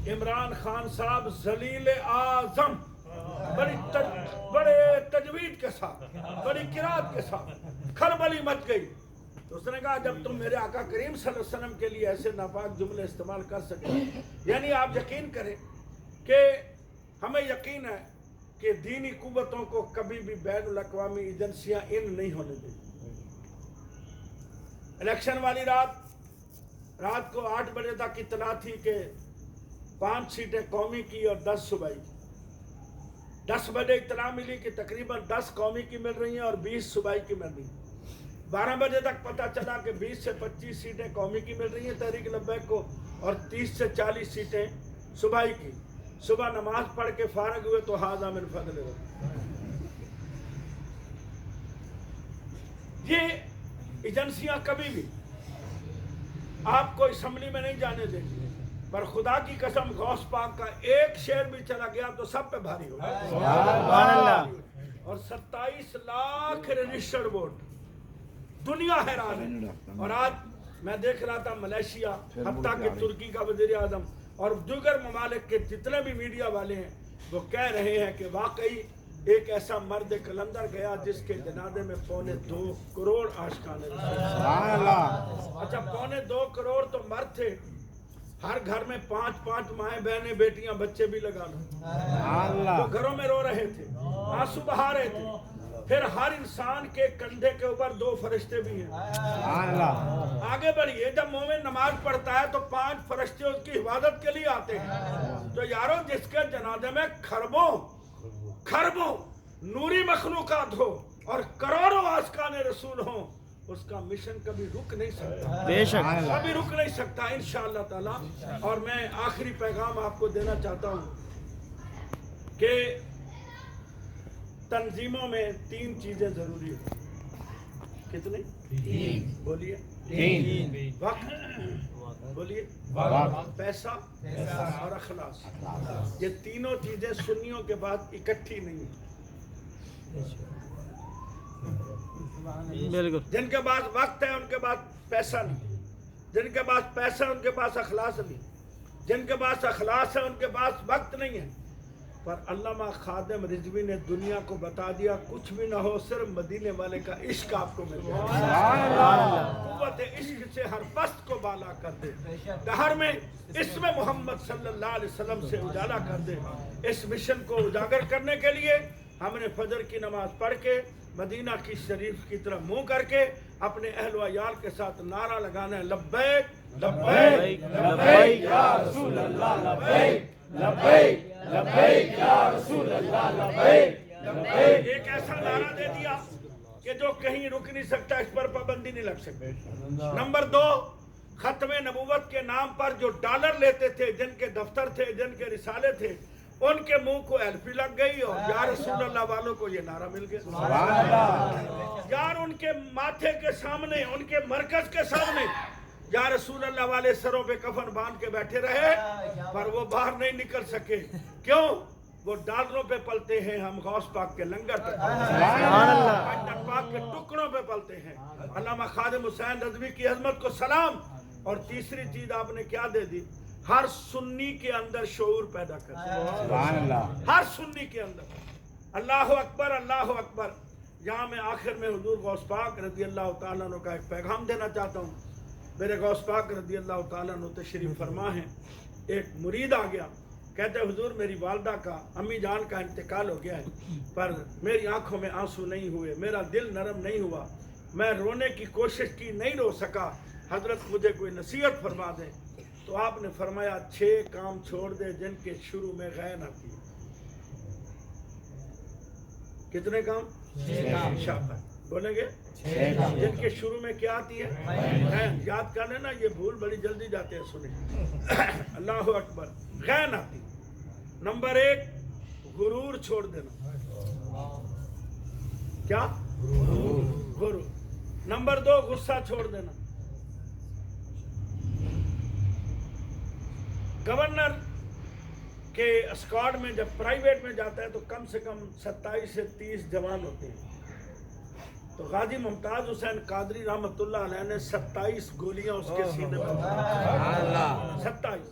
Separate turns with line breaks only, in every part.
عمران خان صاحب ذلیل اعظم بڑے تجوید کے ساتھ بڑی قرات کے ساتھ کھلبلی مچ گئی. تو اس نے کہا جب تم میرے آقا کریم صلی اللہ علیہ وسلم کے لیے ایسے ناپاک جملے استعمال کر سکے، یعنی آپ یقین کریں کہ ہمیں یقین ہے کہ دینی قوتوں کو کبھی بھی بین الاقوامی ایجنسیاں ان نہیں ہونے دیں. الیکشن والی رات کو 8 بجے تک اطلاع تھی کہ 5 سیٹیں قومی کی اور 10 صوبائی کی. 10 بجے اطلاع ملی کہ تقریباً 10 قومی کی مل رہی ہیں اور 20 صوبائی کی مل رہی ہیں. 12 بجے تک پتہ چلا کہ 20 سے 25 سیٹیں قومی کی مل رہی ہیں تحریک لبیک کو اور 30 سے 40 سیٹیں صوبائی کی. صبح نماز پڑھ کے فارغ ہوئے تو ھذا من فضل ربی. یہ ایجنسیاں کبھی بھی آپ کو اسمبلی میں نہیں جانے دیں گی، پر خدا کی قسم غوث پاک کا ایک شعر بھی چلا گیا تو سب پہ بھاری ہوگا. اور 27 لاکھ رجسٹرڈ ووٹ، دنیا حیران ہے. اور آج میں دیکھ رہا تھا ملیشیا، حتیٰ کہ ترکی کا وزیر اعظم اور دیگر ممالک کے جتنے بھی میڈیا والے ہیں وہ کہہ رہے ہیں کہ واقعی ایک ایسا مرد کلندر گیا جس کے جنازے میں 2.25 کروڑ عاشقان رسول. اچھا 2.25 کروڑ تو مرد تھے، ہر گھر میں 5 مائیں بہنیں بیٹیاں بچے بھی لگا لو تو گھروں میں رو رہے تھے، آنسو بہا رہے تھے. پھر ہر انسان کے کندھے کے اوپر 2 فرشتے بھی ہیں. آگے بڑھیے، جب مومن نماز پڑھتا ہے تو 5 فرشتے اس کی حفاظت کے لیے آتے ہیں. تو یارو جس کے جنازے میں خربوں نوری مخلوقات ہو اور کروڑوں عاشقان رسول ہوں، اس کا مشن کبھی رک نہیں سکتا، بے شک کبھی رک نہیں سکتا انشاءاللہ تعالی. اور میں آخری پیغام آپ کو دینا چاہتا ہوں کہ تنظیموں میں 3 چیزیں ضروری ہیں. کتنی؟ 3 بولیے. 3 وقت، بولیے پیسہ اور اخلاص. یہ تینوں چیزیں سنیوں کے بعد اکٹھی نہیں ہیں. جن کے پاس وقت ہے ان کے پاس پیسہ نہیں، جن کے پاس پیسہ ان کے پاس اخلاص نہیں، جن کے پاس اخلاص ہے ان کے پاس وقت نہیں ہے. پر علامہ خادم رضوی نے دنیا کو بتا دیا کچھ بھی نہ ہو، صرف مدینے والے کا عشق آپ کو مل جائے. قوت عشق سے ہر پست کو بالا کر دے، دہر میں اسم محمد صلی اللہ علیہ وسلم سے اجالا کر دے. اس مشن کو اجاگر کرنے کے لیے ہم نے فجر کی نماز پڑھ کے مدینہ کی شریف کی طرف منہ کر کے اپنے اہل و عیال کے ساتھ نعرہ لگانا ہے، لبیک لبیک لبیک یا رسول اللہ، لبیک لبیک لبیک یا رسول اللہ، لبیک لبیک. ایک ایسا نعرہ دے دیا کہ جو کہیں رک نہیں سکتا، اس پر پابندی نہیں لگ سکتی. نمبر 2، ختم نبوت کے نام پر جو ڈالر لیتے تھے، جن کے دفتر تھے، جن کے رسالے تھے، ان کے منہ کو ایلفی لگ گئی اور یا رسول اللہ والوں کو یہ نعرہ مل گیا. یار ان کے ماتھے کے سامنے، ان کے مرکز کے سامنے یا رسول اللہ والے سروں پہ کفن باندھ کے بیٹھے رہے، پر وہ باہر نہیں نکل سکے. کیوں؟ وہ ڈالروں پہ پلتے ہیں، ہم غوث پاک کے لنگر پہ پاک کے ٹکڑوں پہ پلتے ہیں. علامہ خادم حسین رضوی کی عظمت کو سلام. اور تیسری چیز آپ نے کیا دے دی؟ ہر سنی کے اندر شعور پیدا کر دیا. ہر سنی کے اندر اللہ اکبر اللہ اکبر. یہاں میں آخر میں حضور غوث پاک رضی اللہ تعالیٰ عنہ کا ایک پیغام دینا چاہتا ہوں. میرے غوث پاک رضی اللہ تعالیٰ عنہ تشریف فرما ہیں. ایک مرید آ گیا، کہتے حضور میری والدہ کا، امی جان کا انتقال ہو گیا ہے، پر میری آنکھوں میں آنسو نہیں ہوئے، میرا دل نرم نہیں ہوا، میں رونے کی کوشش کی نہیں رو سکا، حضرت مجھے کوئی نصیحت فرما دیں. تو آپ نے فرمایا 6 کام چھوڑ دے جن کے شروع میں غین آتی ہے. کتنے کام؟ 6 شاباش بولیں گے. جن کے شروع میں کیا آتی ہے؟ یاد کر لینا، یہ بھول بڑی جلدی جاتے ہیں. سنیں اللہ اکبر. غین آتی. نمبر 1 غرور چھوڑ دینا. کیا؟ غرور. نمبر 2 غصہ چھوڑ دینا. گورنر کے اسکواڈ میں جب پرائیویٹ میں جاتا ہے تو کم سے کم 27 سے 30 جوان ہوتے ہیں. تو غازی ممتاز حسین قادری رحمۃ اللہ علیہ نے 27 گولیاں اس کے سینے میں 27.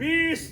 20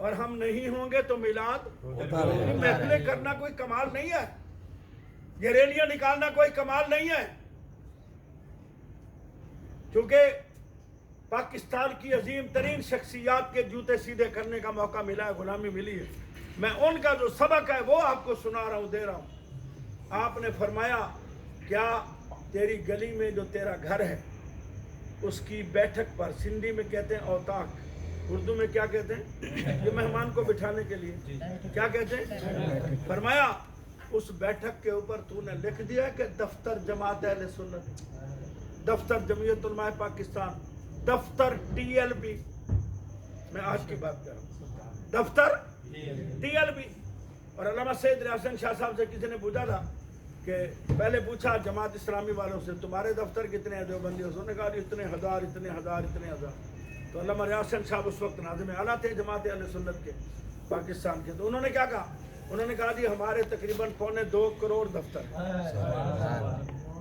اور ہم نہیں ہوں گے تو میلاد محفلیں کرنا کوئی کمال نہیں ہے، یہ ریلیاں نکالنا کوئی کمال نہیں ہے. چونکہ پاکستان کی عظیم ترین شخصیات کے جوتے سیدھے کرنے کا موقع ملا ہے، غلامی ملی ہے. میں ان کا جو سبق ہے وہ آپ کو سنا رہا ہوں، دے رہا ہوں. آپ نے فرمایا کیا تیری گلی میں جو تیرا گھر ہے اس کی بیٹھک پر، سندھی میں کہتے ہیں اوتاق، اردو میں کیا کہتے ہیں، یہ مہمان کو بٹھانے کے لیے کیا کہتے ہیں، فرمایا اس بیٹھک کے اوپر تو نے لکھ دیا کہ دفتر جماعت اہل سنت، دفتر جمعیت علماء پاکستان، دفتر ٹی ایل بی، میں آج کی بات کر رہا ہوں، دفتر ٹی ایل بی. اور علامہ سید ریاض شاہ صاحب سے کسی نے پوچھا تھا کہ پہلے پوچھا جماعت اسلامی والوں سے تمہارے دفتر کتنے ہیں دیوبندیوں، انہوں نے کہا اتنے ہزار اتنے ہزار اتنے ہزار. تو علامہ ریاض صاحب اس وقت ناظم اعلیٰ تھے جماعت اہل سنت کے پاکستان کے. تو انہوں نے کیا کہا، انہوں نے کہا جی ہمارے تقریباً 2.25 کروڑ دفتر.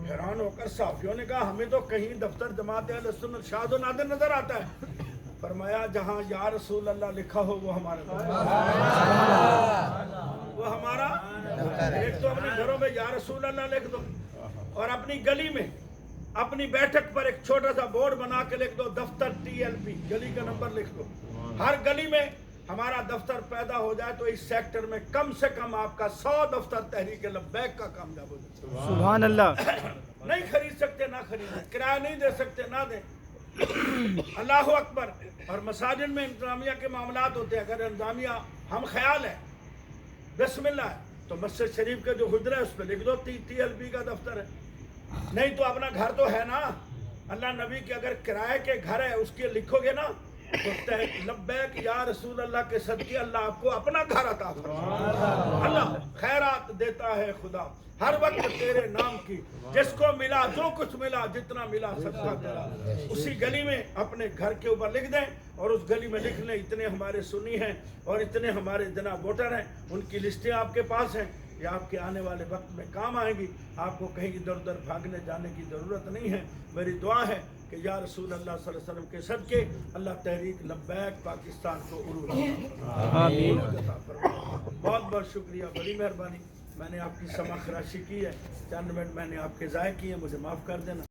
حیران ہو کر صحافیوں نے کہا ہمیں تو کہیں دفتر جماعت اہل سنت شاہد و نادر نظر آتا ہے. فرمایا جہاں یا رسول اللہ لکھا ہو وہ ہمارا وہ ہمارا. ایک تو اپنے گھروں میں یا رسول اللہ لکھ دو، اور اپنی گلی میں اپنی بیٹھک پر ایک چھوٹا سا بورڈ بنا کے لکھ دو دفتر ٹی ایل پی، گلی کا نمبر لکھ دو. ہر گلی میں ہمارا دفتر پیدا ہو جائے تو اس سیکٹر میں کم سے کم آپ کا 100 دفتر تحریک لبیک کا کامیاب ہو جائے.
سبحان اللہ.
نہیں خرید سکتے نہ خریدیں، کرایہ نہیں دے سکتے نہ دیں. اللہ اکبر. اور مساجد میں انتظامیہ کے معاملات ہوتے ہیں، اگر انتظامیہ ہم خیال ہے بسم اللہ ہے تو مسجد شریف کا جو حجرہ ہے اس پہ لکھ دو ٹی ایل پی کا دفتر ہے. نہیں تو اپنا گھر تو ہے نا، اللہ نبی کے اگر کرائے کے گھر ہے اس کے لکھو گے نا تو لبیک یا رسول اللہ کے صدقے اللہ آپ کو اپنا گھر عطا فرمائے. اللہ خیرات دیتا ہے خدا ہر وقت تیرے نام کی، جس کو ملا جو کچھ ملا جتنا ملا صدقہ تیرا. اسی گلی میں اپنے گھر کے اوپر لکھ دیں اور اس گلی میں لکھ لیں اتنے ہمارے سنی ہیں اور اتنے ہمارے جناب ووٹر ہیں، ان کی لسٹیں آپ کے پاس ہیں، یہ آپ کے آنے والے وقت میں کام آئیں گی. آپ کو کہیں ادھر ادھر بھاگنے جانے کی ضرورت نہیں ہے. میری دعا ہے کہ یا رسول اللہ صلی اللہ علیہ وسلم کے صدقے اللہ تحریک لبیک پاکستان کو عروج عطا فرمائے. بہت بہت شکریہ، بڑی مہربانی. میں نے آپ کی سما خراشی کی ہے، چند منٹ میں نے آپ کے ضائع کیے، مجھے معاف کر دینا.